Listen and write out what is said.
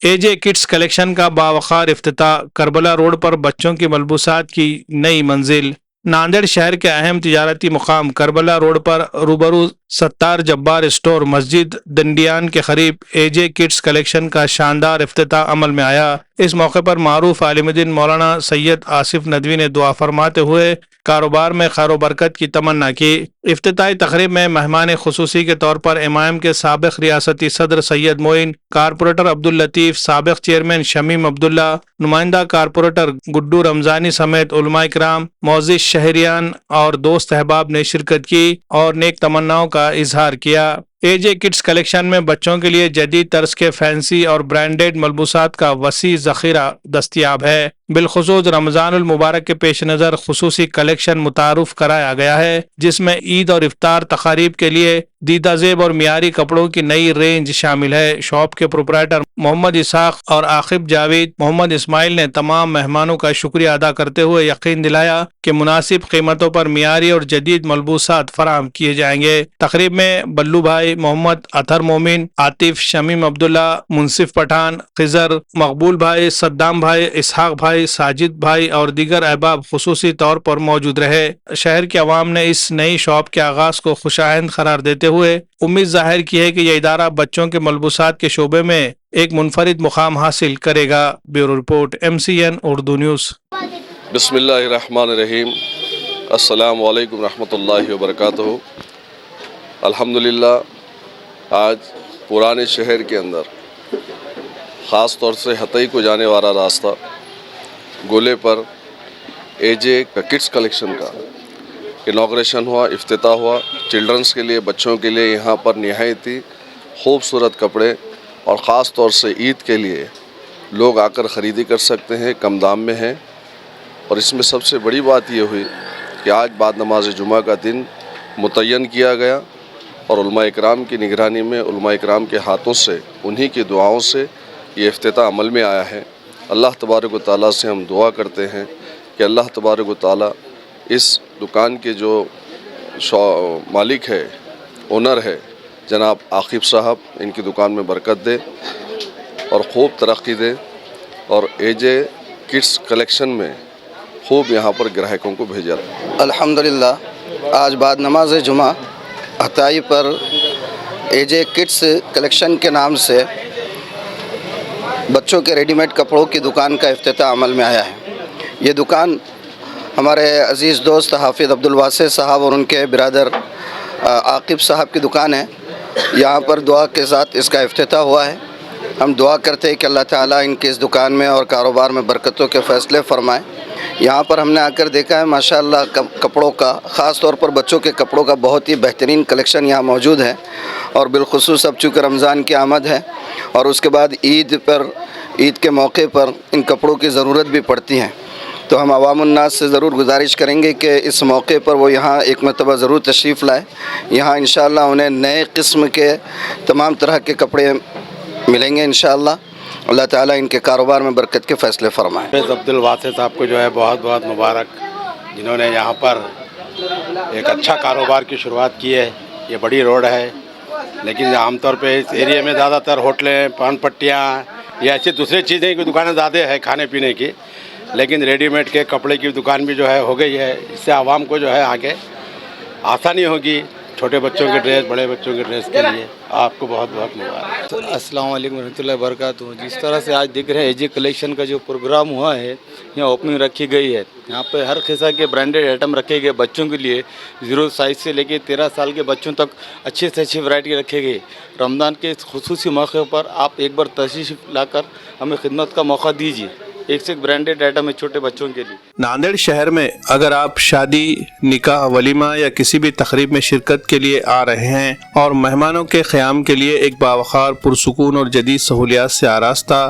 اے جے kits collection کا باوقار افتتاح، کربلا روڈ پر بچوں کی ملبوسات کی نئی منزل۔ ناندیڑ شہر کے اہم تجارتی مقام کربلا روڈ پر روبرو ستار جبار اسٹور مسجد دنڈیان کے قریب اے جے کٹس کلیکشن کا شاندار افتتاح عمل میں آیا۔ اس موقع پر معروف عالم دین مولانا سید آصف ندوی نے دعا فرماتے ہوئے کاروبار میں خیر و برکت کی تمنا کی۔ افتتاحی تقریب میں مہمان خصوصی کے طور پر امام کے سابق ریاستی صدر سید معین، کارپوریٹر عبداللطیف، سابق چیئرمین شمیم عبداللہ، نمائندہ کارپوریٹر گڈو رمضانی سمیت علماء کرام، معزز شہریان اور دوست احباب نے شرکت کی اور نیک تمناؤں کا اظہار کیا۔ اے جے کٹس کلیکشن میں بچوں کے لیے جدید طرز کے فینسی اور برانڈڈ ملبوسات کا وسیع ذخیرہ دستیاب ہے۔ بالخصوص رمضان المبارک کے پیش نظر خصوصی کلیکشن متعارف کرایا گیا ہے، جس میں عید اور افطار تقاریب کے لیے دیدہ زیب اور معیاری کپڑوں کی نئی رینج شامل ہے۔ شاپ کے پروپرائٹر محمد اسحاق اور عاقب جاوید محمد اسماعیل نے تمام مہمانوں کا شکریہ ادا کرتے ہوئے یقین دلایا کہ مناسب قیمتوں پر معیاری اور جدید ملبوسات فراہم کیے جائیں گے۔ تقریب میں بلو بھائی، محمد اطہر مومن، عاطف، شمیم عبداللہ، منصف پٹھان، خضر، مقبول بھائی، صدام بھائی، اسحاق بھائی، ساجد بھائی اور دیگر احباب خصوصی طور پر موجود رہے۔ شہر کے عوام نے اس نئی شاپ کے آغاز کو خوشائند قرار دیتے ہوئے امید ظاہر کی ہے کہ یہ ادارہ بچوں کے ملبوسات کے شعبے میں ایک منفرد مقام حاصل کرے گا۔ Bureau report MCN Urdu news. بسم اللہ الرحمن الرحیم۔ السلام علیکم رحمۃ اللہ وبرکاتہ۔ الحمدللہ آج پرانے شہر کے اندر خاص طور سے ہتئی کو جانے والا راستہ گولے پر اے جے کٹس کلیکشن کا انوگریشن ہوا، افتتاح ہوا۔ چلڈرنس کے لیے، بچوں کے لیے یہاں پر نہایت ہی خوبصورت کپڑے اور خاص طور سے عید کے لیے لوگ آ کر خریدی کر سکتے ہیں، کم دام میں ہیں۔ اور اس میں سب سے بڑی بات یہ ہوئی کہ آج بعد نماز جمعہ کا دن متعین کیا گیا اور علماء اکرام کی نگرانی میں، علماء اکرام کے ہاتھوں سے، انہی کی دعاؤں سے یہ افتتاح عمل میں آیا ہے۔ اللہ تبارک و تعالیٰ سے ہم دعا کرتے ہیں کہ اللہ تبارک و تعالیٰ اس دکان کے جو مالک ہے، اونر ہے جناب عاقب صاحب، ان کی دکان میں برکت دے اور خوب ترقی دے اور اے جے کٹس کلیکشن میں خوب یہاں پر گراہکوں کو بھیجا رہے۔ الحمدللہ آج بعد نماز جمعہ ہتائی پر اے جے کٹس کلیکشن کے نام سے بچوں کے ریڈی میڈ کپڑوں کی دکان کا افتتاح عمل میں آیا ہے۔ یہ دکان ہمارے عزیز دوست حافظ عبدالواسع صاحب اور ان کے برادر عاقب صاحب کی دکان ہے۔ یہاں پر دعا کے ساتھ اس کا افتتاح ہوا ہے۔ ہم دعا کرتے ہیں کہ اللہ تعالیٰ ان کے اس دکان میں اور کاروبار میں برکتوں کے فیصلے فرمائے۔ یہاں پر ہم نے آ کر دیکھا ہے ماشاءاللہ کپڑوں کا، خاص طور پر بچوں کے کپڑوں کا بہت ہی بہترین کلیکشن یہاں موجود ہے۔ اور بالخصوص اب چونکہ رمضان کی آمد ہے اور اس کے بعد عید کے موقع پر ان کپڑوں کی ضرورت بھی پڑتی ہے، تو ہم عوام الناس سے ضرور گزارش کریں گے کہ اس موقع پر وہ یہاں ایک مرتبہ ضرور تشریف لائے۔ یہاں انشاءاللہ انہیں نئے قسم کے تمام طرح کے کپڑے ملیں گے انشاءاللہ۔ اللہ تعالیٰ ان کے کاروبار میں برکت کے فیصلے فرمائے۔ حافظ عبدالواسع صاحب کو جو ہے بہت بہت مبارک، جنہوں نے یہاں پر ایک اچھا کاروبار کی شروعات کی ہے۔ یہ بڑی روڈ ہے، لیکن عام طور پہ اس ایریے میں زیادہ تر ہوٹلیں، پان پٹیاں یا ایسی دوسری چیزیں کی دکانیں زیادہ ہے کھانے پینے کی، لیکن ریڈی میڈ کے کپڑے کی دکان بھی جو ہے ہو گئی ہے۔ اس سے عوام کو جو ہے آگے آسانی ہوگی، چھوٹے بچوں کے ڈریس، بڑے بچوں کے ڈریس کے لیے۔ آپ کو بہت بہت مبارک۔ السلام علیکم ورحمۃ اللہ وبرکاتہ۔ جس طرح سے آج دیکھ رہے ہیں اے جے کلیکشن کا جو پروگرام ہوا ہے، یہاں اوپننگ رکھی گئی ہے۔ یہاں پہ ہر قسم کے برانڈیڈ آئٹم رکھے گئے بچوں کے لیے، 0 سائز سے لے کے 13 سال کے بچوں تک اچھی سے اچھی ورائٹی رکھے گئے۔ رمضان کے خصوصی موقع پر آپ ایک بار تشریف لا کر ہمیں خدمت کا موقع دیجیے۔ ایک سے ایک برانڈیڈ آئٹم ہے چھوٹے بچوں کے لیے۔ ناندیڑ شہر میں اگر آپ شادی، نکاح، ولیمہ یا کسی بھی تقریب میں شرکت کے لیے آ رہے ہیں اور مہمانوں کے قیام کے لیے ایک باوقار، پرسکون اور جدید سہولیات سے آراستہ